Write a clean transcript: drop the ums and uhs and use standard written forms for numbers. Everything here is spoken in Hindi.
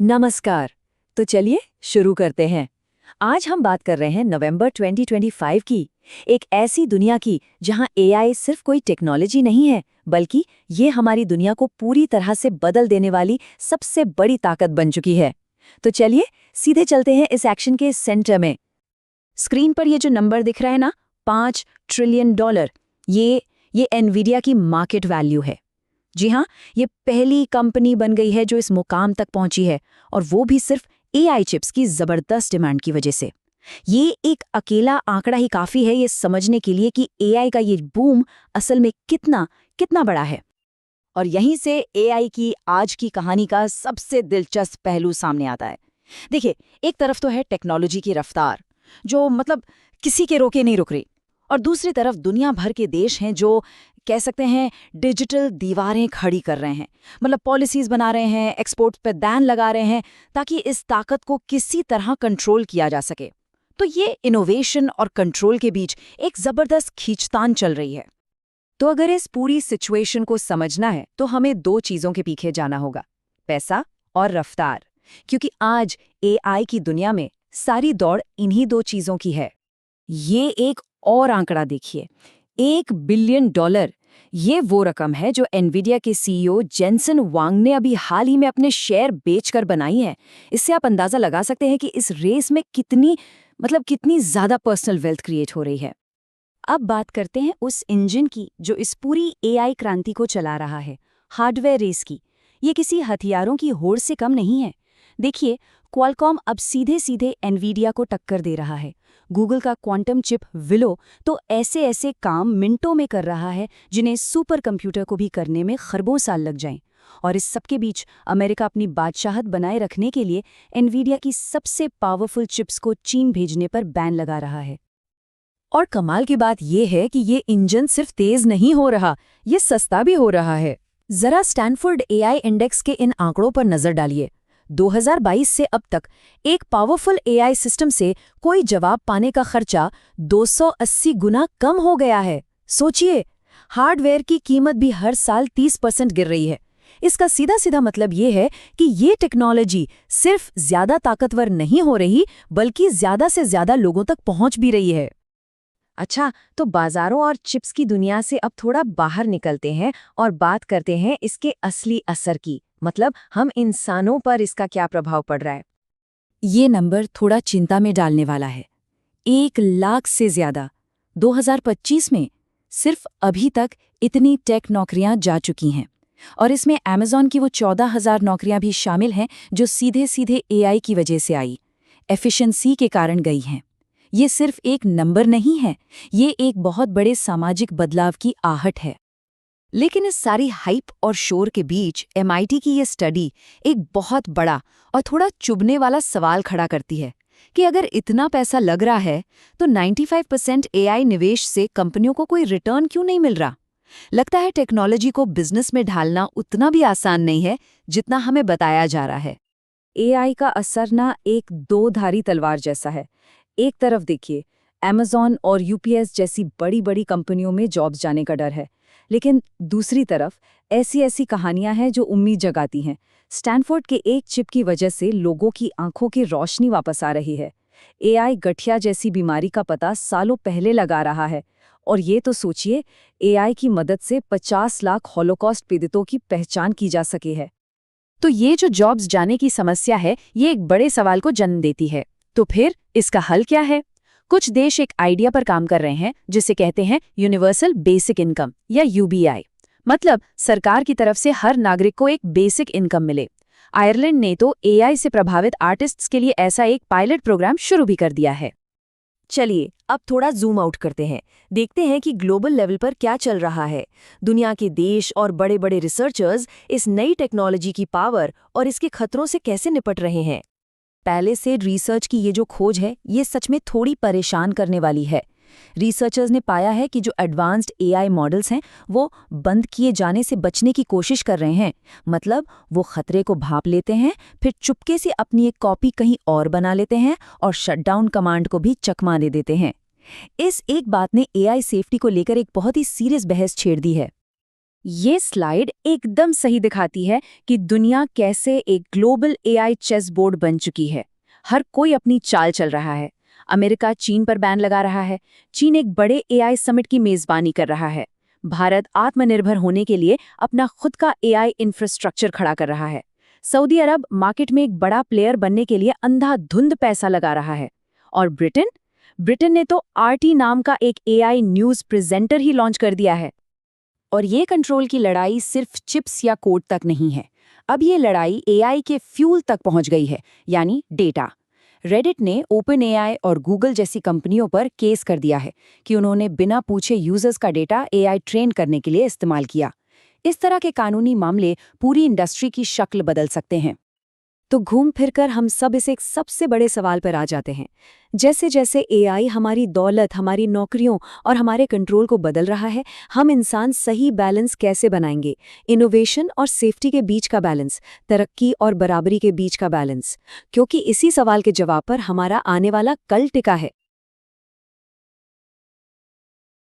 नमस्कार। तो चलिए शुरू करते हैं। आज हम बात कर रहे हैं नवंबर 2025 की, एक ऐसी दुनिया की जहां एआई सिर्फ कोई टेक्नोलॉजी नहीं है, बल्कि ये हमारी दुनिया को पूरी तरह से बदल देने वाली सबसे बड़ी ताकत बन चुकी है। तो चलिए सीधे चलते हैं इस एक्शन के सेंटर में। स्क्रीन पर ये जो नंबर दिख रहा है ना, $5 ट्रिलियन, ये एनवीडिया की मार्केट वैल्यू है। जी हाँ, ये पहली कंपनी बन गई है जो इस मुकाम तक पहुंची है, और वो भी सिर्फ एआई चिप्स की जबरदस्त डिमांड की वजह से। ये एक अकेला आंकड़ा ही काफी है ये समझने के लिए कि एआई का ये बूम असल में कितना कितना बड़ा है। और यहीं से एआई की आज की कहानी का सबसे दिलचस्प पहलू सामने आता है। देखिए, एक तरफ तो है टेक्नोलॉजी की रफ्तार, जो मतलब किसी के रोके नहीं रुक रही, और दूसरी तरफ दुनिया भर के देश हैं जो कह सकते हैं डिजिटल दीवारें खड़ी कर रहे हैं, मतलब पॉलिसीज बना रहे हैं, एक्सपोर्ट पर बैन लगा रहे हैं, ताकि इस ताकत को किसी तरह कंट्रोल किया जा सके। तो ये इनोवेशन और कंट्रोल के बीच एक जबरदस्त खींचतान चल रही है। तो अगर इस पूरी सिचुएशन को समझना है तो हमें दो चीजों के पीछे जाना होगा, पैसा और रफ्तार, क्योंकि आज एआई की दुनिया में सारी दौड़ इन्हीं दो चीजों की है। ये एक और आंकड़ा देखिए, $1 बिलियन। ये वो रकम है जो एनवीडिया के सीईओ जेनसन वांग ने अभी हाल ही में अपने शेयर बेचकर बनाई है। इससे आप अंदाजा लगा सकते हैं कि इस रेस में कितनी ज्यादा पर्सनल वेल्थ क्रिएट हो रही है। अब बात करते हैं उस इंजन की जो इस पूरी एआई क्रांति को चला रहा है, हार्डवेयर रेस की। ये किसी हथियारों की होड़ से कम नहीं है। देखिए, क्वालकॉम अब सीधे सीधे एनवीडिया को टक्कर दे रहा है। गूगल का क्वांटम चिप विलो तो ऐसे ऐसे काम मिनटों में कर रहा है जिन्हें सुपर कंप्यूटर को भी करने में खरबों साल लग जाएं। और इस सबके बीच अमेरिका अपनी बादशाहत बनाए रखने के लिए एनवीडिया की सबसे पावरफुल चिप्स को चीन भेजने पर बैन लगा रहा है। और कमाल की बात यह है कि ये इंजन सिर्फ तेज नहीं हो रहा, ये सस्ता भी हो रहा है। जरा स्टैनफोर्ड एआई इंडेक्स के इन आंकड़ों पर नजर डालिए। 2022 से अब तक एक पावरफुल एआई सिस्टम से कोई जवाब पाने का खर्चा 280 गुना कम हो गया है। सोचिए, हार्डवेयर की कीमत भी हर साल 30% गिर रही है। इसका सीधा सीधा मतलब ये है कि ये टेक्नोलॉजी सिर्फ ज्यादा ताकतवर नहीं हो रही, बल्कि ज्यादा से ज्यादा लोगों तक पहुंच भी रही है। अच्छा, तो बाजारों और चिप्स की दुनिया से अब थोड़ा बाहर निकलते हैं और बात करते हैं इसके असली असर की, मतलब हम इंसानों पर इसका क्या प्रभाव पड़ रहा है। ये नंबर थोड़ा चिंता में डालने वाला है। 1 लाख से ज्यादा 2025 में सिर्फ अभी तक इतनी टेक नौकरियां जा चुकी हैं, और इसमें अमेज़न की वो 14,000 नौकरियां भी शामिल हैं जो सीधे सीधे एआई की वजह से आई, एफिशिएंसी के कारण गई हैं। ये सिर्फ एक नंबर नहीं है, ये एक बहुत बड़े सामाजिक बदलाव की आहट है। लेकिन इस सारी हाइप और शोर के बीच एमआईटी की ये स्टडी एक बहुत बड़ा और थोड़ा चुभने वाला सवाल खड़ा करती है कि अगर इतना पैसा लग रहा है तो 95% एआई निवेश से कंपनियों को कोई रिटर्न क्यों नहीं मिल रहा। लगता है टेक्नोलॉजी को बिजनेस में ढालना उतना भी आसान नहीं है जितना हमें बताया जा रहा है। एआई का असर ना एक दो-धारी तलवार जैसा है। एक तरफ देखिए, अमेज़न और यूपीएस जैसी बड़ी बड़ी कंपनियों में जॉब्स जाने का डर है, लेकिन दूसरी तरफ ऐसी ऐसी कहानियां हैं जो उम्मीद जगाती हैं। स्टैनफोर्ड के एक चिप की वजह से लोगों की आंखों की रोशनी वापस आ रही है। एआई गठिया जैसी बीमारी का पता सालों पहले लगा रहा है, और ये तो सोचिए, एआई की मदद से 50 लाख हॉलोकॉस्ट पीड़ितों की पहचान की जा सकी है। तो ये जो जॉब्स जाने की समस्या है, ये एक बड़े सवाल को जन्म देती है। तो फिर इसका हल क्या है? कुछ देश एक आइडिया पर काम कर रहे हैं जिसे कहते हैं यूनिवर्सल बेसिक इनकम या यूबीआई, मतलब सरकार की तरफ से हर नागरिक को एक बेसिक इनकम मिले। आयरलैंड ने तो एआई से प्रभावित आर्टिस्ट्स के लिए ऐसा एक पायलट प्रोग्राम शुरू भी कर दिया है। चलिए अब थोड़ा जूम आउट करते हैं, देखते हैं कि ग्लोबल लेवल पर क्या चल रहा है। दुनिया के देश और बड़े बड़े रिसर्चर्स इस नई टेक्नोलॉजी की पावर और इसके खतरों से कैसे निपट रहे हैं। पहले से रिसर्च की ये जो खोज है, ये सच में थोड़ी परेशान करने वाली है। रिसर्चर्स ने पाया है कि जो एडवांस्ड एआई मॉडल्स हैं वो बंद किए जाने से बचने की कोशिश कर रहे हैं। मतलब वो खतरे को भांप लेते हैं, फिर चुपके से अपनी एक कॉपी कहीं और बना लेते हैं और शटडाउन कमांड को भी चकमा दे देते हैं। इस एक बात ने एआई सेफ्टी को लेकर एक बहुत ही सीरियस बहस छेड़ दी है। ये स्लाइड एकदम सही दिखाती है कि दुनिया कैसे एक ग्लोबल एआई चेस बोर्ड बन चुकी है। हर कोई अपनी चाल चल रहा है। अमेरिका चीन पर बैन लगा रहा है। चीन एक बड़े एआई समिट की मेजबानी कर रहा है। भारत आत्मनिर्भर होने के लिए अपना खुद का एआई इंफ्रास्ट्रक्चर खड़ा कर रहा है। सऊदी अरब मार्केट में एक बड़ा प्लेयर बनने के लिए अंधाधुंध पैसा लगा रहा है। और ब्रिटेन ब्रिटेन ने तो आरटी नाम का एक एआई न्यूज़ प्रेजेंटर ही लॉन्च कर दिया है। और ये कंट्रोल की लड़ाई सिर्फ चिप्स या कोड तक नहीं है। अब ये लड़ाई एआई के फ्यूल तक पहुंच गई है, यानी डेटा। रेडिट ने ओपन एआई और गूगल जैसी कंपनियों पर केस कर दिया है कि उन्होंने बिना पूछे यूजर्स का डेटा एआई ट्रेन करने के लिए इस्तेमाल किया। इस तरह के कानूनी मामले पूरी इंडस्ट्री की शक्ल बदल सकते हैं। तो घूम फिरकर हम सब इस एक सबसे बड़े सवाल पर आ जाते हैं। जैसे जैसे एआई हमारी दौलत, हमारी नौकरियों और हमारे कंट्रोल को बदल रहा है, हम इंसान सही बैलेंस कैसे बनाएंगे? इनोवेशन और सेफ्टी के बीच का बैलेंस, तरक्की और बराबरी के बीच का बैलेंस। क्योंकि इसी सवाल के जवाब पर हमारा आने वाला कल टिका है।